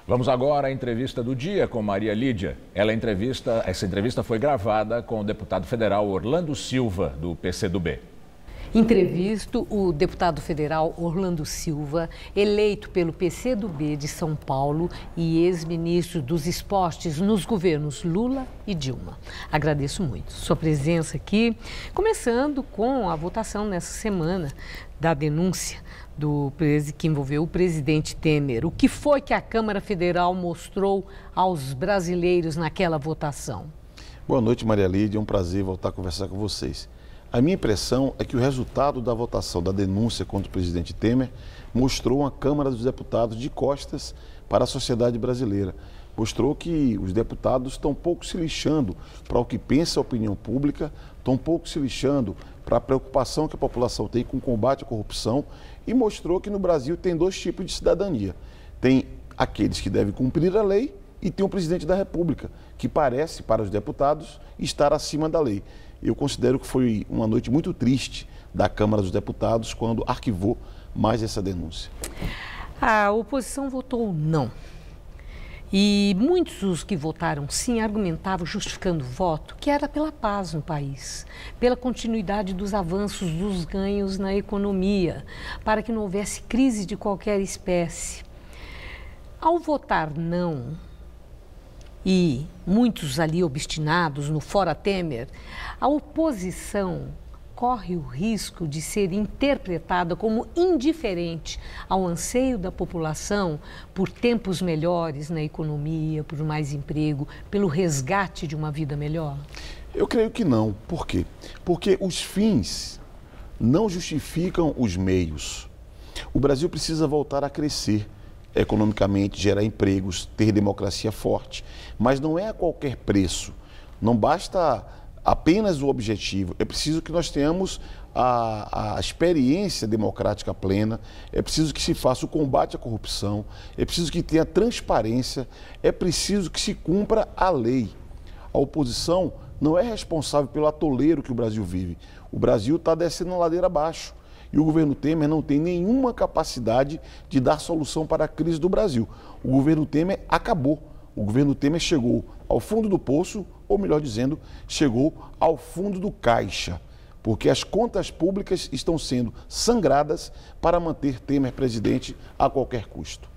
Vamos agora à entrevista do dia com Maria Lídia. Essa entrevista foi gravada com o deputado federal Orlando Silva, do PCdoB. Entrevisto o deputado federal Orlando Silva, eleito pelo PCdoB de São Paulo e ex-ministro dos Esportes nos governos Lula e Dilma. Agradeço muito sua presença aqui, começando com a votação nessa semana da denúncia que envolveu o presidente Temer. O que foi que a Câmara Federal mostrou aos brasileiros naquela votação? Boa noite, Maria Lídia. É um prazer voltar a conversar com vocês. A minha impressão é que o resultado da votação da denúncia contra o presidente Temer mostrou uma Câmara dos Deputados de costas para a sociedade brasileira. Mostrou que os deputados estão pouco se lixando para o que pensa a opinião pública, estão pouco se lixando para a preocupação que a população tem com o combate à corrupção e mostrou que no Brasil tem dois tipos de cidadania. Tem aqueles que devem cumprir a lei e tem o presidente da República, que parece, para os deputados, estar acima da lei. Eu considero que foi uma noite muito triste da Câmara dos Deputados quando arquivou mais essa denúncia. A oposição votou não. E muitos dos que votaram sim argumentavam, justificando o voto, que era pela paz no país, pela continuidade dos avanços dos ganhos na economia, para que não houvesse crise de qualquer espécie. Ao votar não, e muitos ali obstinados no Fora Temer, a oposição corre o risco de ser interpretada como indiferente ao anseio da população por tempos melhores na economia, por mais emprego, pelo resgate de uma vida melhor? Eu creio que não. Por quê? Porque os fins não justificam os meios. O Brasil precisa voltar a crescer economicamente, gerar empregos, ter democracia forte, mas não é a qualquer preço. Não basta apenas o objetivo, é preciso que nós tenhamos a experiência democrática plena, é preciso que se faça o combate à corrupção, é preciso que tenha transparência, é preciso que se cumpra a lei. A oposição não é responsável pelo atoleiro que o Brasil vive. O Brasil está descendo a ladeira abaixo. E o governo Temer não tem nenhuma capacidade de dar solução para a crise do Brasil. O governo Temer acabou. O governo Temer chegou ao fundo do poço, ou melhor dizendo, chegou ao fundo do caixa. Porque as contas públicas estão sendo sangradas para manter Temer presidente a qualquer custo.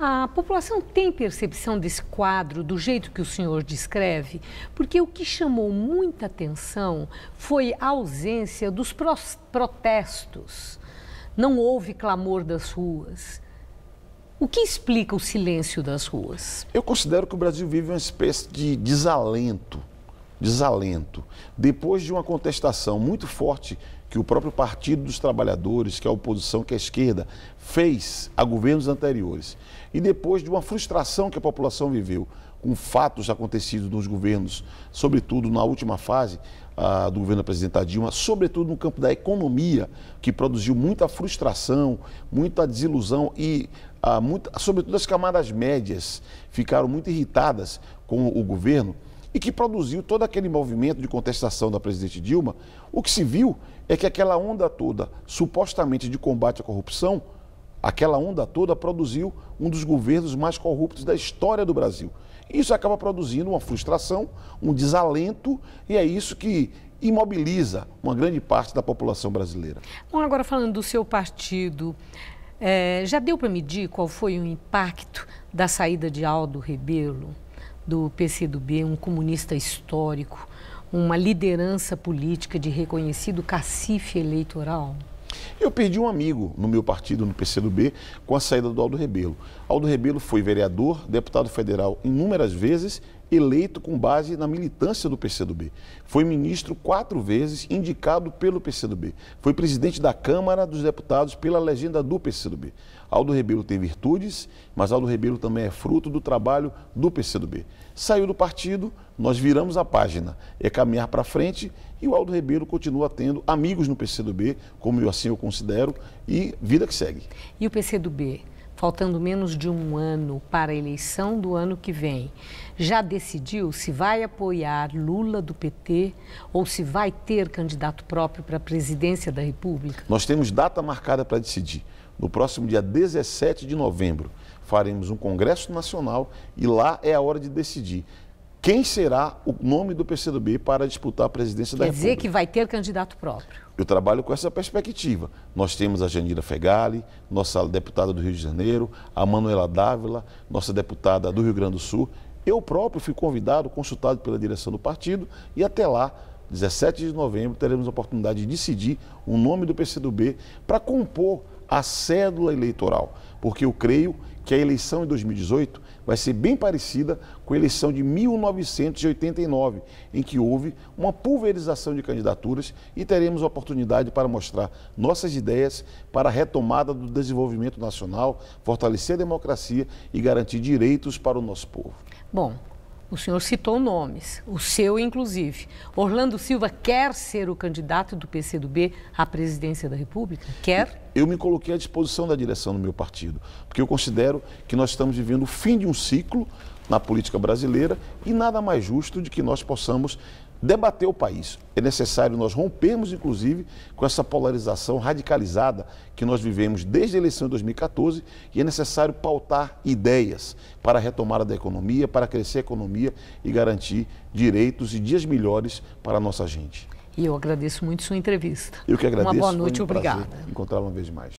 A população tem percepção desse quadro do jeito que o senhor descreve? Porque o que chamou muita atenção foi a ausência dos protestos. Não houve clamor das ruas. O que explica o silêncio das ruas? Eu considero que o Brasil vive uma espécie de desalento. Depois de uma contestação muito forte que o próprio Partido dos Trabalhadores, que é a oposição, que é a esquerda, fez a governos anteriores. E depois de uma frustração que a população viveu com fatos acontecidos nos governos, sobretudo na última fase do governo da presidenta Dilma, sobretudo no campo da economia, que produziu muita frustração, muita desilusão e, sobretudo, as camadas médias ficaram muito irritadas com o governo e que produziu todo aquele movimento de contestação da presidente Dilma. O que se viu é que aquela onda toda, supostamente de combate à corrupção, aquela onda toda produziu um dos governos mais corruptos da história do Brasil. Isso acaba produzindo uma frustração, um desalento, e é isso que imobiliza uma grande parte da população brasileira. Bom, agora falando do seu partido, já deu para medir qual foi o impacto da saída de Aldo Rebelo, do PCdoB, um comunista histórico, uma liderança política de reconhecido cacife eleitoral? Eu perdi um amigo no meu partido, no PCdoB, com a saída do Aldo Rebelo. Aldo Rebelo foi vereador, deputado federal inúmeras vezes, eleito com base na militância do PCdoB. Foi ministro 4 vezes, indicado pelo PCdoB. Foi presidente da Câmara dos Deputados pela legenda do PCdoB. Aldo Rebelo tem virtudes, mas Aldo Rebelo também é fruto do trabalho do PCdoB. Saiu do partido, nós viramos a página, é caminhar para frente, e o Aldo Rebelo continua tendo amigos no PCdoB, como eu considero, e vida que segue. E o PCdoB, faltando menos de um ano para a eleição do ano que vem, já decidiu se vai apoiar Lula do PT ou se vai ter candidato próprio para a presidência da República? Nós temos data marcada para decidir. No próximo dia 17 de novembro, faremos um Congresso Nacional e lá é a hora de decidir quem será o nome do PCdoB para disputar a presidência da República. Quer dizer que vai ter candidato próprio. Eu trabalho com essa perspectiva. Nós temos a Jandira Fegali, nossa deputada do Rio de Janeiro, a Manuela Dávila, nossa deputada do Rio Grande do Sul. Eu próprio fui convidado, consultado pela direção do partido e até lá, 17 de novembro, teremos a oportunidade de decidir o nome do PCdoB para compor a cédula eleitoral. Porque eu creio que a eleição em 2018 vai ser bem parecida com a eleição de 1989, em que houve uma pulverização de candidaturas e teremos a oportunidade para mostrar nossas ideias para a retomada do desenvolvimento nacional, fortalecer a democracia e garantir direitos para o nosso povo. Bom, o senhor citou nomes, o seu inclusive. Orlando Silva quer ser o candidato do PCdoB à presidência da República? Quer? Eu me coloquei à disposição da direção do meu partido, porque eu considero que nós estamos vivendo o fim de um ciclo na política brasileira e nada mais justo de que nós possamos debater o país. É necessário nós rompermos, inclusive, com essa polarização radicalizada que nós vivemos desde a eleição de 2014 e é necessário pautar ideias para a retomada da economia, para crescer a economia e garantir direitos e dias melhores para a nossa gente. E eu agradeço muito sua entrevista. Eu que agradeço. Uma boa noite, foi um prazer obrigada. encontrá-la uma vez mais.